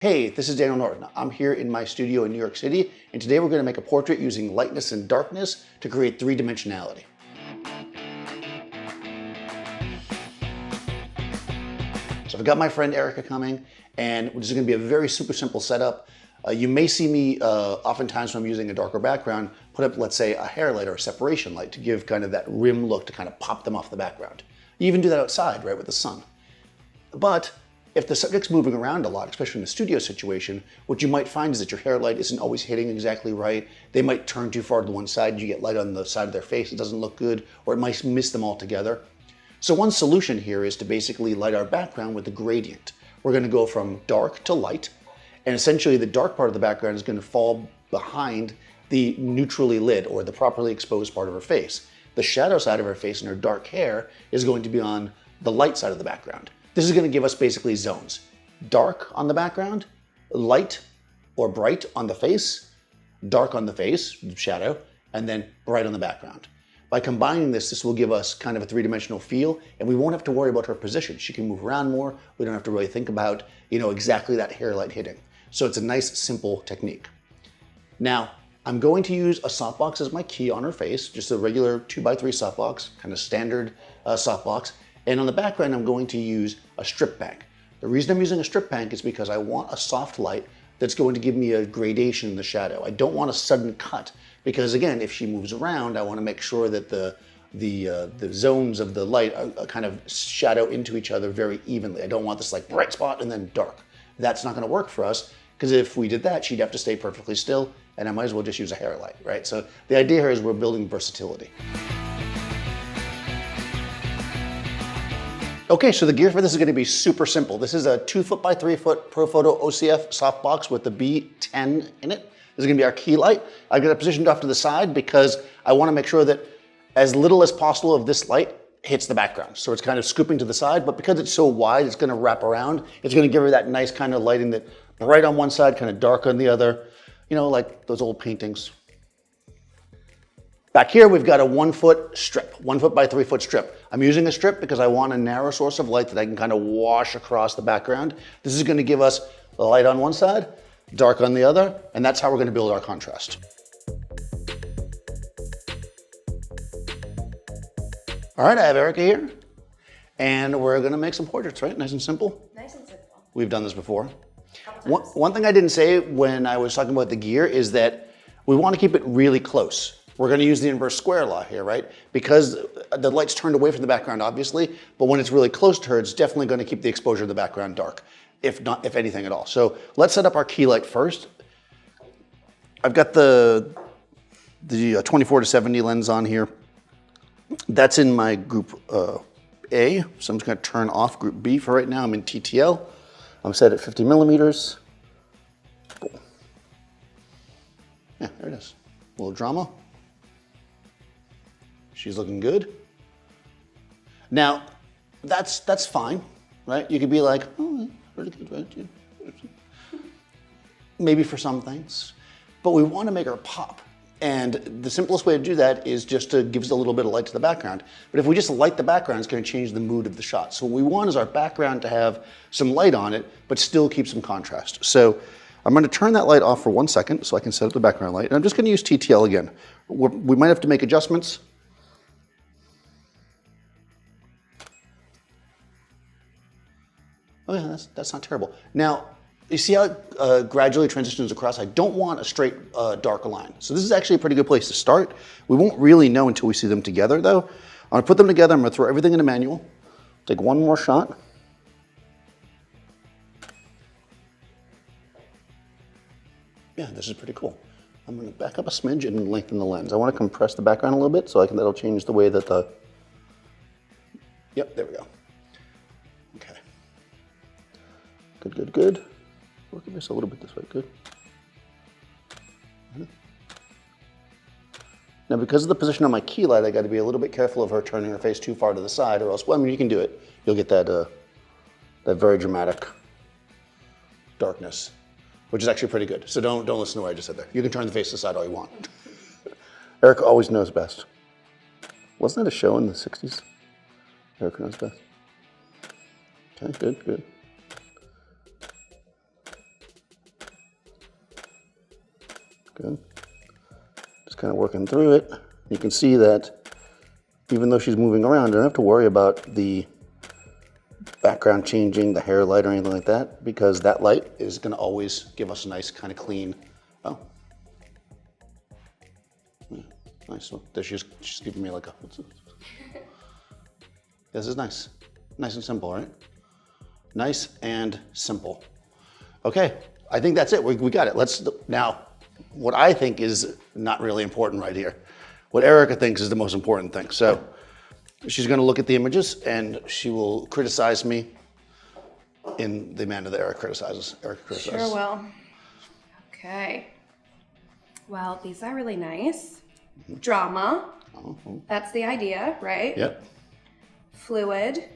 Hey, this is Daniel Norton. I'm here in my studio in New York City, and today we're going to make a portrait using lightness and darkness to create three-dimensionality. So I've got my friend Erica coming, and this is going to be a very super simple setup. You may see me oftentimes when I'm using a darker background, put up, let's say, a hair light or a separation light to give kind of that rim look to kind of pop them off the background. You even do that outside, right, with the sun. But if the subject's moving around a lot, especially in a studio situation, what you might find is that your hair light isn't always hitting exactly right. They might turn too far to the one side, you get light on the side of their face, it doesn't look good, or it might miss them altogether. So one solution here is to basically light our background with a gradient. We're going to go from dark to light, and essentially the dark part of the background is going to fall behind the neutrally lit or the properly exposed part of her face. The shadow side of her face and her dark hair is going to be on the light side of the background. This is going to give us basically zones. Dark on the background, light or bright on the face, dark on the face, shadow, and then bright on the background. By combining this, this will give us kind of a three-dimensional feel, and we won't have to worry about her position. She can move around more. We don't have to really think about, exactly that hair light hitting. So it's a nice, simple technique. Now, I'm going to use a softbox as my key on her face, just a regular 2x3 softbox, kind of standard softbox. And on the background, I'm going to use a strip bank. The reason I'm using a strip bank is because I want a soft light that's going to give me a gradation in the shadow. I don't want a sudden cut because, again, if she moves around, I want to make sure that the zones of the light are kind of shadow into each other very evenly. I don't want this like bright spot and then dark. That's not going to work for us because if we did that, she'd have to stay perfectly still, and I might as well just use a hair light, right? So the idea here is we're building versatility. Okay, so the gear for this is going to be super simple. This is a 2-foot-by-3-foot Profoto OCF softbox with the B10 in it. This is going to be our key light. I've got it positioned off to the side because I want to make sure that as little as possible of this light hits the background. So it's kind of scooping to the side, but because it's so wide, it's going to wrap around. It's going to give her that nice kind of lighting that bright on one side, kind of dark on the other, like those old paintings. Back here, we've got a 1-foot strip, 1-foot-by-3-foot strip. I'm using a strip because I want a narrow source of light that I can kind of wash across the background. This is going to give us the light on one side, dark on the other, and that's how we're going to build our contrast. All right, I have Erica here, and we're going to make some portraits, right? Nice and simple? Nice and simple. We've done this before. One thing I didn't say when I was talking about the gear is that we want to keep it really close. We're going to use the inverse square law here, right? Because the light's turned away from the background, obviously, but when it's really close to her, it's definitely going to keep the exposure of the background dark, if anything at all. So let's set up our key light first. I've got the 24-70 lens on here. That's in my group A, so I'm just going to turn off group B for right now. I'm in TTL. I'm set at 50 millimeters. Cool. Yeah, there it is. A little drama. She's looking good. Now, that's fine, right? You could be like, oh, really good, right? Maybe for some things, but we want to make her pop. And the simplest way to do that is just to give us a little bit of light to the background. But if we just light the background, it's going to change the mood of the shot. So what we want is our background to have some light on it, but still keep some contrast. So I'm going to turn that light off for 1 second so I can set up the background light. And I'm just going to use TTL again. We might have to make adjustments. Oh yeah, that's not terrible. Now, you see how it gradually transitions across? I don't want a straight dark line. So this is actually a pretty good place to start. We won't really know until we see them together though. I'm gonna put them together, I'm gonna throw everything in a manual, take one more shot. Yeah, this is pretty cool. I'm gonna back up a smidge and lengthen the lens. I wanna compress the background a little bit so that'll change the way that yep, there we go. Okay. Good, good, good. Look at this a little bit this way, good. Now because of the position on my key light, I gotta be a little bit careful of her turning her face too far to the side or else, well, I mean, you can do it. You'll get that very dramatic darkness, which is actually pretty good. So don't listen to what I just said there. You can turn the face to the side all you want. Erica always knows best. Wasn't that a show in the 60s? Erica knows best. Okay, good, good. Good. Just kind of working through it. You can see that even though she's moving around, I don't have to worry about the background changing, the hair light or anything like that, because that light is going to always give us a nice kind of clean, oh. Yeah, nice. So there she's giving me like a, this is nice. Nice and simple, right? Nice and simple. Okay, I think that's it. We got it. Now, what I think is not really important right here. What Erica thinks is the most important thing. So she's gonna look at the images and she will criticize me in the manner that Erica criticizes. Sure will. Okay. Well, these are really nice. Drama. That's the idea, right? Yep. Fluid.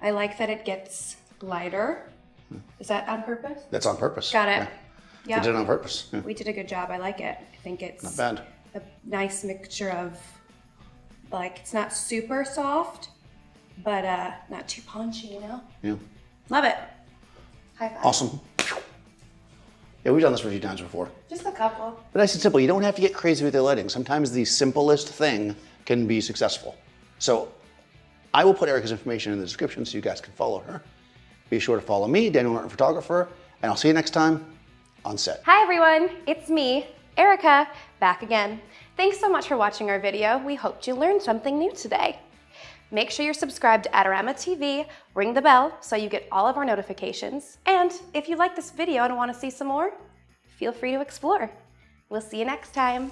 I like that it gets lighter. Is that on purpose? That's on purpose. Got it. Yeah. We did it on purpose. Yeah. We did a good job. I like it. I think it's not bad. A nice mixture of, like, it's not super soft, but not too punchy, you know? Yeah. Love it. High five. Awesome. Yeah, we've done this a few times before. Just a couple. But nice and simple. You don't have to get crazy with your lighting. Sometimes the simplest thing can be successful. So I will put Erica's information in the description so you guys can follow her. Be sure to follow me, Daniel Norton Photographer, and I'll see you next time on set. Hi everyone, it's me, Erica, back again. Thanks so much for watching our video. We hoped you learned something new today. Make sure you're subscribed to Adorama TV, ring the bell so you get all of our notifications. And if you like this video and want to see some more, feel free to explore. We'll see you next time.